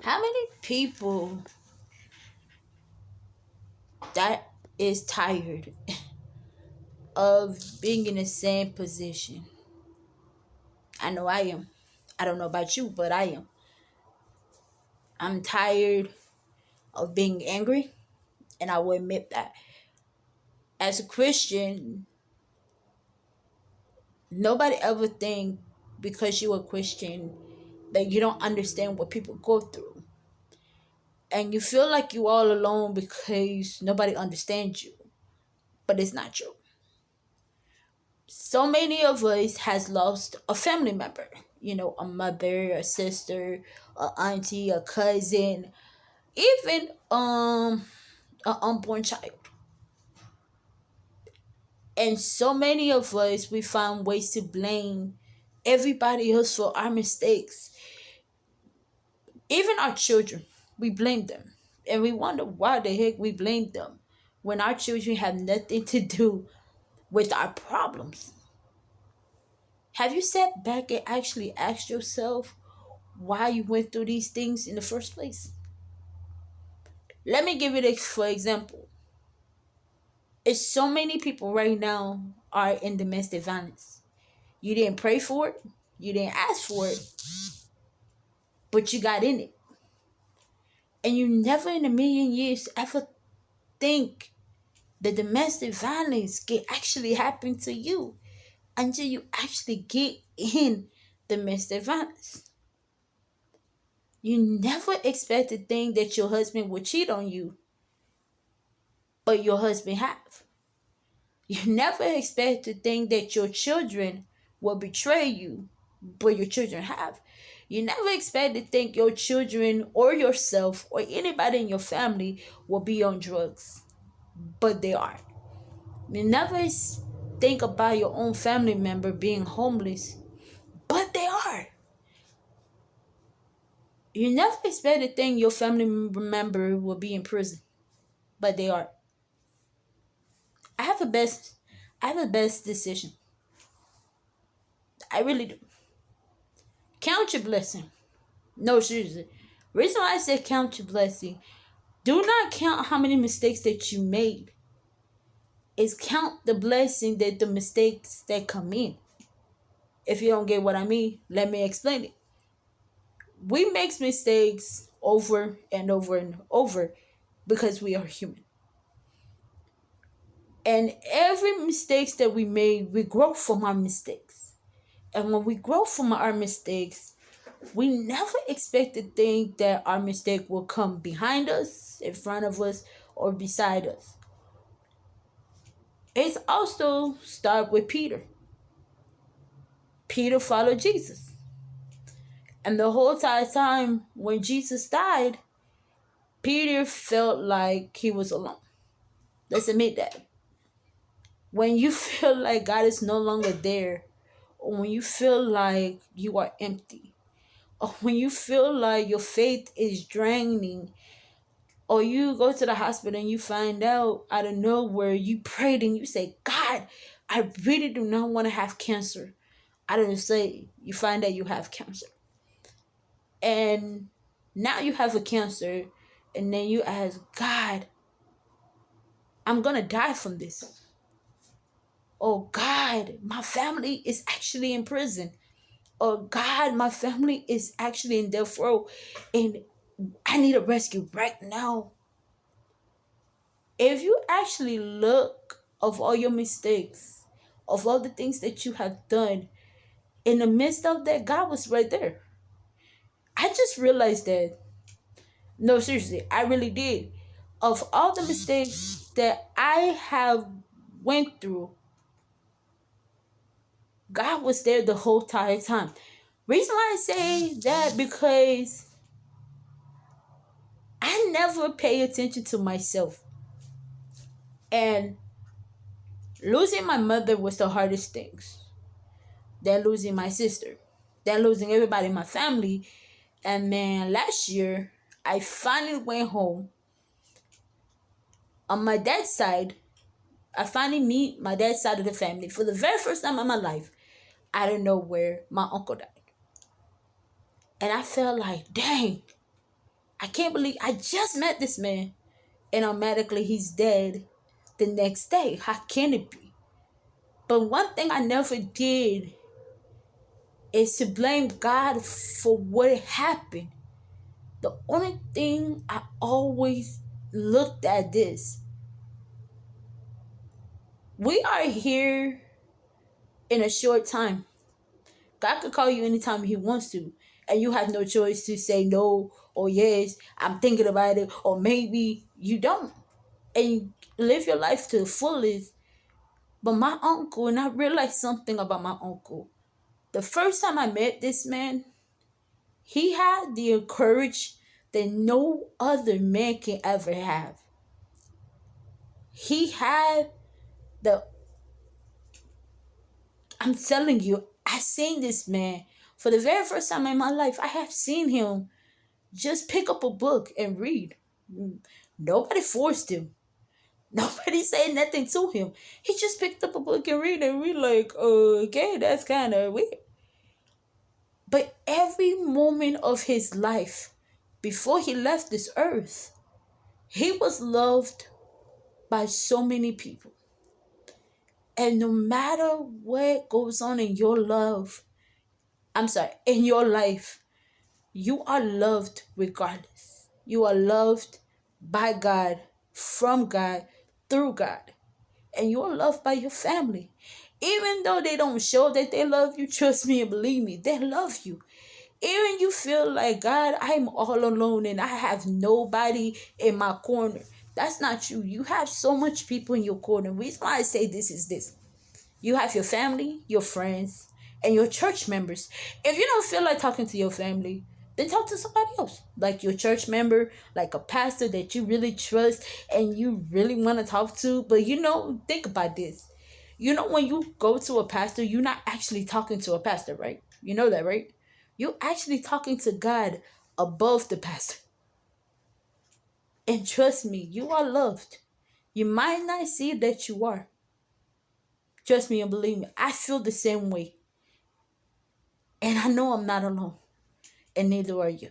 How many people that is tired of being in the same position? I know I am. I don't know about you, but I am. I'm tired of being angry, and I will admit that. As a Christian, nobody ever think because you're a Christian that you don't understand what people go through. And you feel like you're all alone because nobody understands you. But it's not true. So many of us has lost a family member, a mother, a sister, a auntie, a cousin, even an unborn child. And so many of us, we find ways to blame everybody else for our mistakes. Even our children, we blame them. And we wonder why the heck we blame them when our children have nothing to do with our problems. Have you sat back and actually asked yourself why you went through these things in the first place? Let me give it for example. It's so many people right now are in domestic violence. You didn't pray for it, you didn't ask for it, but you got in it. And you never in a million years ever think that domestic violence can actually happen to you until you actually get in domestic violence. You never expect to think that your husband will cheat on you, but your husband have. You never expect to think that your children will betray you, but your children have. You never expect to think your children or yourself or anybody in your family will be on drugs, but they are. You never think about your own family member being homeless, but they are. You never expect to think your family member will be in prison, but they are. I have a best I have a best decision. I really do. Count your blessing. No, seriously. Reason why I say count your blessing. Do not count how many mistakes that you made. Is count the blessing that the mistakes that come in. If you don't get what I mean, let me explain it. We make mistakes over and over and over because we are human. And every mistakes that we made, we grow from our mistakes. And when we grow from our mistakes, we never expect to think that our mistake will come behind us, in front of us, or beside us. It's also start with Peter. Peter followed Jesus. And the whole entire time when Jesus died, Peter felt like he was alone. Let's admit that. When you feel like God is no longer there, or when you feel like you are empty, or when you feel like your faith is draining, or you go to the hospital and you find out of nowhere, you prayed and you say, God, I really do not want to have cancer. I didn't say you find out you have cancer. And now you have a cancer, and then you ask, God, I'm going to die from this. Oh, God, my family is actually in prison. Oh, God, my family is actually in death row, and I need a rescue right now. If you actually look of all your mistakes, of all the things that you have done, in the midst of that, God was right there. I just realized that. No, seriously, I really did. Of all the mistakes that I have went through, God was there the whole entire time. Reason why I say that because I never pay attention to myself. And losing my mother was the hardest things. Then losing my sister. Then losing everybody in my family. And man, last year, I finally went home. On my dad's side, I finally meet my dad's side of the family. For the very first time in my life, I don't know where my uncle died. And I felt like, dang, I can't believe I just met this man and automatically he's dead the next day. How can it be? But one thing I never did is to blame God for what happened. The only thing I always looked at this, we are here in a short time. God could call you anytime He wants to, and you have no choice to say no or yes. I'm thinking about it, or maybe you don't, and you live your life to the fullest. But my uncle, and I realized something about my uncle. The first time I met this man, he had the courage that no other man can ever have. He had the, I'm telling you, I seen this man for the very first time in my life. I have seen him just pick up a book and read. Nobody forced him. Nobody said nothing to him. He just picked up a book and read like, okay, that's kind of weird. But every moment of his life, before he left this earth, he was loved by so many people. And no matter what goes on in your in your life, you are loved regardless. You are loved by God, from God, through God. And you are loved by your family. Even though they don't show that they love you, trust me and believe me, they love you. Even you feel like, God, I'm all alone and I have nobody in my corner. That's not true. You have so much people in your corner. The reason why I say this is this. You have your family, your friends, and your church members. If you don't feel like talking to your family, then talk to somebody else. Like your church member, like a pastor that you really trust and you really want to talk to. But think about this. When you go to a pastor, you're not actually talking to a pastor, right? You know that, right? You're actually talking to God above the pastor. And trust me, you are loved. You might not see that you are. Trust me and believe me, I feel the same way. And I know I'm not alone. And neither are you.